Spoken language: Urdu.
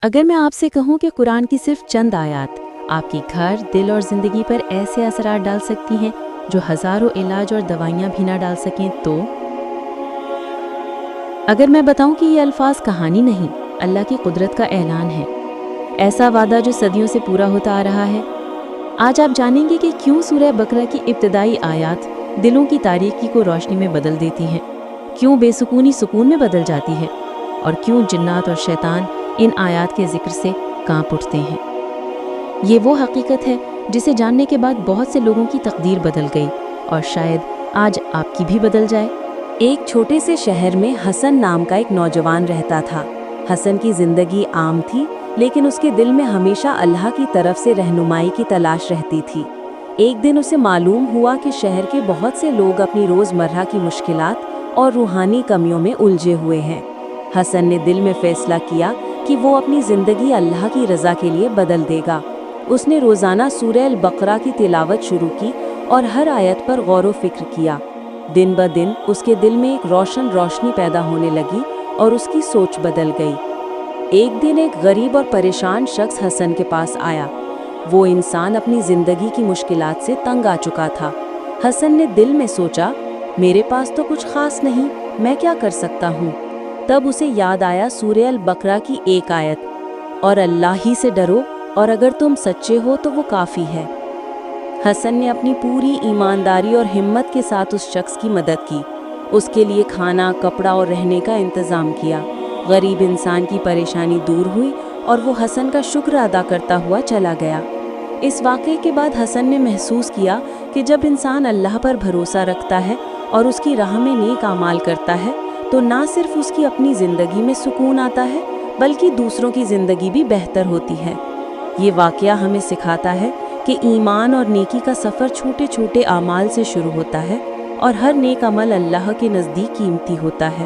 اگر میں آپ سے کہوں کہ قرآن کی صرف چند آیات آپ کی گھر، دل اور زندگی پر ایسے اثرات ڈال سکتی ہیں جو ہزاروں علاج اور دوائیاں بھی نہ ڈال سکیں تو؟ اگر میں بتاؤں کہ یہ الفاظ کہانی نہیں، اللہ کی قدرت کا اعلان ہے، ایسا وعدہ جو صدیوں سے پورا ہوتا آ رہا ہے۔ آج آپ جانیں گے کہ کیوں سورہ بقرہ کی ابتدائی آیات دلوں کی تاریکی کو روشنی میں بدل دیتی ہیں، کیوں بے سکونی سکون میں بدل جاتی ہے، اور کیوں جنات اور شیطان ان آیات کے ذکر سے کانپ اٹھتے ہیں۔ یہ وہ حقیقت ہے جسے جاننے کے بعد بہت سے لوگوں کی تقدیر بدل گئی، اور شاید آج آپ کی بھی بدل جائے۔ ایک چھوٹے سے شہر میں حسن نام کا ایک نوجوان رہتا تھا۔ حسن کی زندگی عام تھی، لیکن اس کے دل میں ہمیشہ اللہ کی طرف سے رہنمائی کی تلاش رہتی تھی۔ ایک دن اسے معلوم ہوا کہ شہر کے بہت سے لوگ اپنی روزمرہ کی مشکلات اور روحانی کمیوں میں الجھے ہوئے ہیں۔ حسن نے دل میں فیصلہ کیا کہ وہ اپنی زندگی اللہ کی رضا کے لیے بدل دے گا۔ اس نے روزانہ سورہ البقرہ کی تلاوت شروع کی اور ہر آیت پر غور و فکر کیا۔ دن بدن اس کے دل میں ایک روشنی پیدا ہونے لگی اور اس کی سوچ بدل گئی۔ ایک دن ایک غریب اور پریشان شخص حسن کے پاس آیا۔ وہ انسان اپنی زندگی کی مشکلات سے تنگ آ چکا تھا۔ حسن نے دل میں سوچا، میرے پاس تو کچھ خاص نہیں، میں کیا کر سکتا ہوں؟ تب اسے یاد آیا سورہ البقرہ کی ایک آیت، اور اللہ ہی سے ڈرو اور اگر تم سچے ہو تو وہ کافی ہے۔ حسن نے اپنی پوری ایمانداری اور ہمت کے ساتھ اس شخص کی مدد کی، اس کے لیے کھانا، کپڑا اور رہنے کا انتظام کیا۔ غریب انسان کی پریشانی دور ہوئی اور وہ حسن کا شکر ادا کرتا ہوا چلا گیا۔ اس واقعے کے بعد حسن نے محسوس کیا کہ جب انسان اللہ پر بھروسہ رکھتا ہے اور اس کی راہ میں نیک اعمال کرتا ہے تو نہ صرف اس کی اپنی زندگی میں سکون آتا ہے بلکہ دوسروں کی زندگی بھی بہتر ہوتی ہے۔ یہ واقعہ ہمیں سکھاتا ہے کہ ایمان اور نیکی کا سفر چھوٹے چھوٹے اعمال سے شروع ہوتا ہے اور ہر نیک عمل اللہ کے نزدیک قیمتی ہوتا ہے۔